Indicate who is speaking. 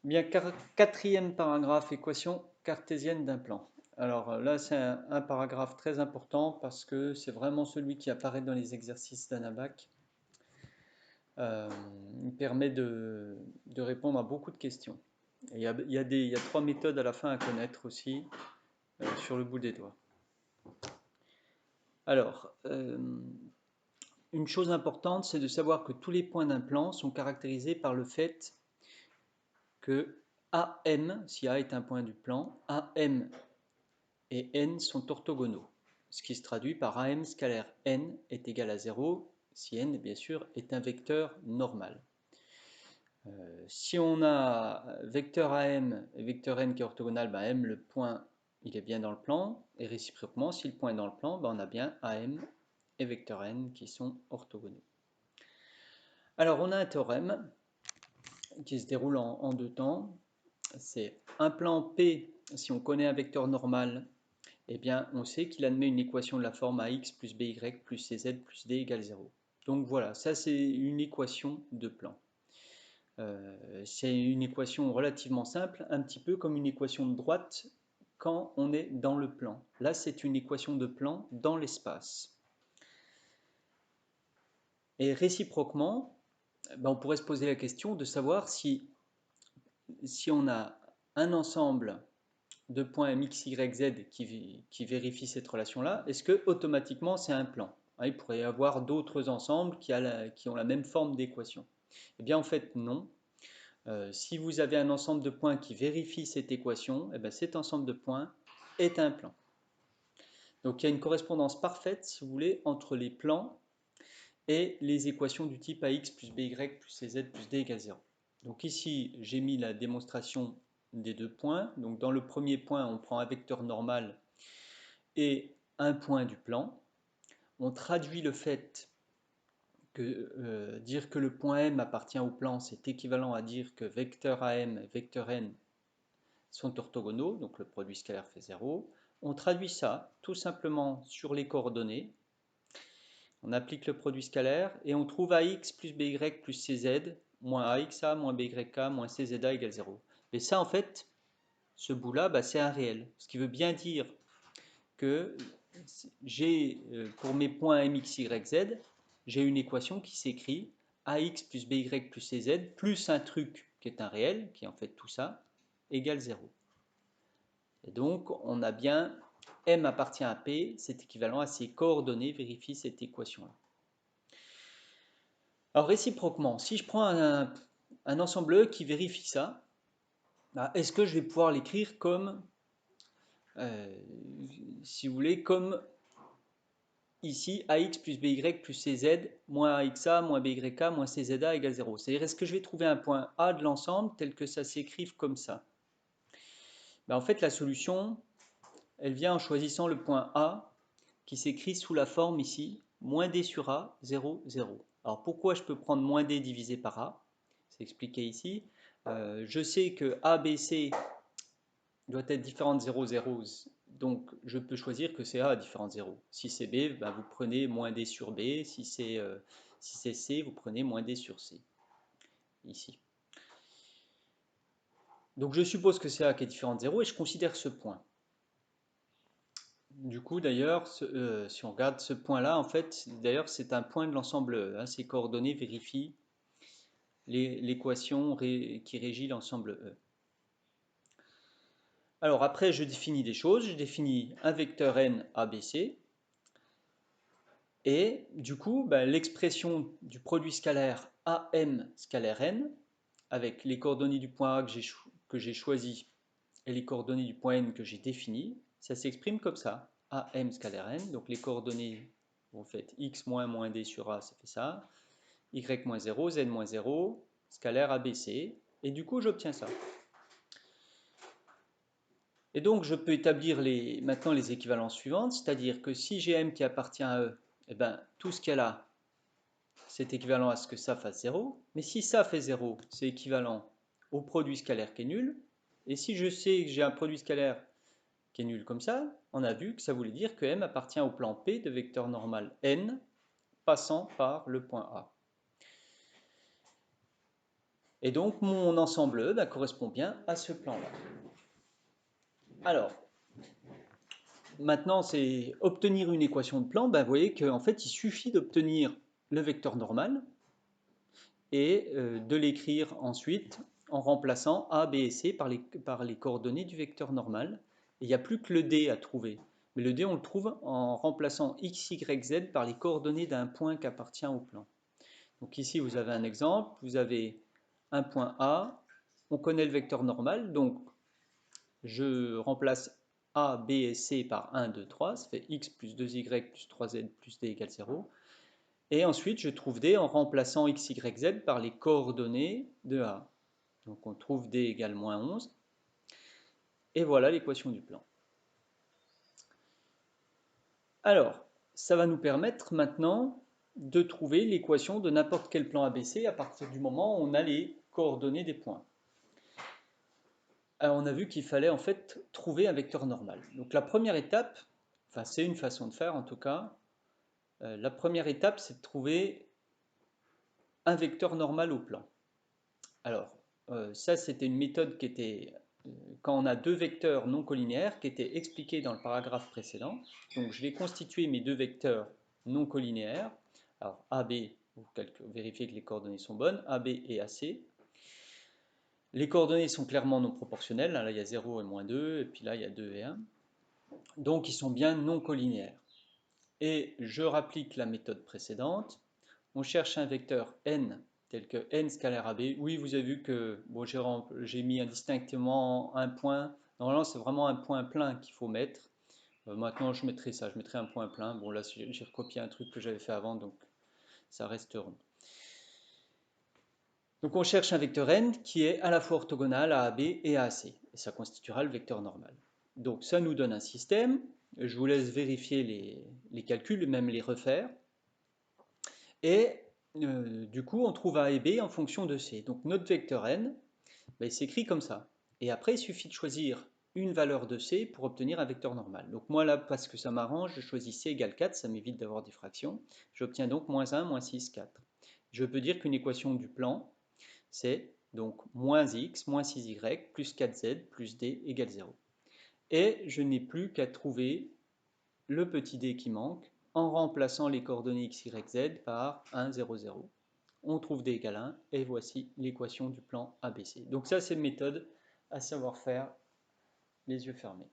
Speaker 1: Bien, quatrième paragraphe, équation cartésienne d'un plan. Alors là, c'est un paragraphe très important parce que c'est vraiment celui qui apparaît dans les exercices d'Anabac. Euh, il permet de répondre à beaucoup de questions. Et il y a trois méthodes à la fin à connaître aussi sur le bout des doigts. Alors, une chose importante, c'est de savoir que tous les points d'un plan sont caractérisés par le fait que AM, si A est un point du plan, AM et n sont orthogonaux, ce qui se traduit par AM scalaire n est égal à 0 si n, bien sûr, est un vecteur normal. Si on a vecteur AM et vecteur n qui est orthogonal, ben M, le point, il est bien dans le plan, et réciproquement, si le point est dans le plan, ben on a bien AM et vecteur n qui sont orthogonaux. Alors, on a un théorème qui se déroule en deux temps. C'est un plan P, si on connaît un vecteur normal, eh bien, on sait qu'il admet une équation de la forme ax plus by plus cz plus d égale 0. Donc voilà, ça c'est une équation de plan. C'est une équation relativement simple, un petit peu comme une équation de droite quand on est dans le plan. Là, c'est une équation de plan dans l'espace. Et réciproquement, on pourrait se poser la question de savoir si on a un ensemble de points mx, y, z qui vérifie cette relation-là, est-ce que automatiquement c'est un plan? Il pourrait y avoir d'autres ensembles qui ont la même forme d'équation. Eh bien en fait non. Si vous avez un ensemble de points qui vérifie cette équation, eh bien, cet ensemble de points est un plan. Donc il y a une correspondance parfaite, si vous voulez, entre les plans et les équations du type ax plus by plus cz plus d égale 0. Donc ici, j'ai mis la démonstration des deux points. Donc dans le premier point, on prend un vecteur normal et un point du plan. On traduit le fait que dire que le point M appartient au plan, c'est équivalent à dire que vecteur AM et vecteur N sont orthogonaux, donc le produit scalaire fait 0. On traduit ça tout simplement sur les coordonnées. On applique le produit scalaire et on trouve ax plus by plus cz moins axa moins byk moins cza égale 0. Et ça, en fait, ce bout-là, c'est un réel. Ce qui veut bien dire que j'ai, pour mes points mx, y, z, j'ai une équation qui s'écrit ax plus by plus cz plus un truc qui est un réel, qui est en fait tout ça, égale 0. Et donc, on a bien M appartient à P, c'est équivalent à ces coordonnées, vérifie cette équation-là. Alors, réciproquement, si je prends un ensemble E qui vérifie ça, est-ce que je vais pouvoir l'écrire comme, si vous voulez, comme ici, ax plus by plus cz moins axa moins byk moins cza égale 0. C'est-à-dire, est-ce que je vais trouver un point A de l'ensemble tel que ça s'écrive comme ça? En fait, la solution, elle vient en choisissant le point A qui s'écrit sous la forme ici, moins d sur A, 0, 0. Alors pourquoi je peux prendre moins d divisé par A? C'est expliqué ici. Je sais que ABC doit être différent de 0, 0, donc je peux choisir que c'est A différent de 0. Si c'est B, vous prenez moins d sur B. Si c'est C, vous prenez moins d sur C, ici. Donc je suppose que c'est A qui est différent de 0 et je considère ce point. Du coup, d'ailleurs, si on regarde ce point-là, en fait, d'ailleurs, c'est un point de l'ensemble E. Ces coordonnées vérifient l'équation qui régit l'ensemble E. Alors après, je définis des choses. Je définis un vecteur n ABC. Et du coup, l'expression du produit scalaire AM scalaire n, avec les coordonnées du point A que j'ai choisi et les coordonnées du point N que j'ai défini, ça s'exprime comme ça. AM scalaire N, donc les coordonnées, vous faites x moins moins d sur A, ça fait ça. Y moins 0, Z moins 0, scalaire ABC. Et du coup, j'obtiens ça. Et donc, je peux établir maintenant les équivalences suivantes, c'est-à-dire que si j'ai M qui appartient à E, tout ce qu'il y a là, c'est équivalent à ce que ça fasse 0. Mais si ça fait 0, c'est équivalent au produit scalaire qui est nul. Et si je sais que j'ai un produit scalaire qui est nul comme ça, on a vu que ça voulait dire que M appartient au plan P de vecteur normal n passant par le point A. Et donc mon ensemble E correspond bien à ce plan-là. Alors, maintenant, c'est obtenir une équation de plan. Vous voyez qu'en fait, il suffit d'obtenir le vecteur normal et de l'écrire ensuite en remplaçant A, B et C par les coordonnées du vecteur normal. Et il n'y a plus que le D à trouver. Mais le D, on le trouve en remplaçant X, Y, Z par les coordonnées d'un point qui appartient au plan. Donc ici, vous avez un exemple. Vous avez un point A. On connaît le vecteur normal. Donc, je remplace A, B et C par 1, 2, 3. Ça fait X plus 2Y plus 3Z plus D égale 0. Et ensuite, je trouve D en remplaçant X, Y, Z par les coordonnées de A. Donc on trouve D égale moins 11. Et voilà l'équation du plan. Alors, ça va nous permettre maintenant de trouver l'équation de n'importe quel plan ABC à partir du moment où on a les coordonnées des points. Alors, on a vu qu'il fallait en fait trouver un vecteur normal. Donc la première étape, enfin c'est une façon de faire en tout cas, la première étape c'est de trouver un vecteur normal au plan. Alors, ça, c'était une méthode qui était, quand on a deux vecteurs non collinéaires, qui était expliquée dans le paragraphe précédent. Donc, je vais constituer mes deux vecteurs non collinéaires. Alors, AB, vous vérifiez que les coordonnées sont bonnes, AB et AC. Les coordonnées sont clairement non proportionnelles. Là, il y a 0 et moins 2, et puis là, il y a 2 et 1. Donc, ils sont bien non collinéaires. Et je rapplique la méthode précédente. On cherche un vecteur n tel que n scalaire AB. Oui, vous avez vu que bon, j'ai mis indistinctement un point. Normalement, c'est vraiment un point plein qu'il faut mettre. Maintenant, je mettrai ça, je mettrai un point plein. Bon, là, j'ai recopié un truc que j'avais fait avant, donc ça reste rond. Donc, on cherche un vecteur n qui est à la fois orthogonal à AB et à AC. Et ça constituera le vecteur normal. Donc, ça nous donne un système. Je vous laisse vérifier les calculs, même les refaire. Et du coup, on trouve A et B en fonction de C. Donc notre vecteur n, il s'écrit comme ça. Et après, il suffit de choisir une valeur de C pour obtenir un vecteur normal. Donc moi là, parce que ça m'arrange, je choisis C égale 4, ça m'évite d'avoir des fractions. J'obtiens donc moins 1, moins 6, 4. Je peux dire qu'une équation du plan, c'est donc moins x, moins 6y, plus 4z, plus d égale 0. Et je n'ai plus qu'à trouver le petit d qui manque en remplaçant les coordonnées x, y, z par 1, 0, 0. On trouve d égale 1 et voici l'équation du plan ABC. Donc ça, c'est une méthode à savoir faire les yeux fermés.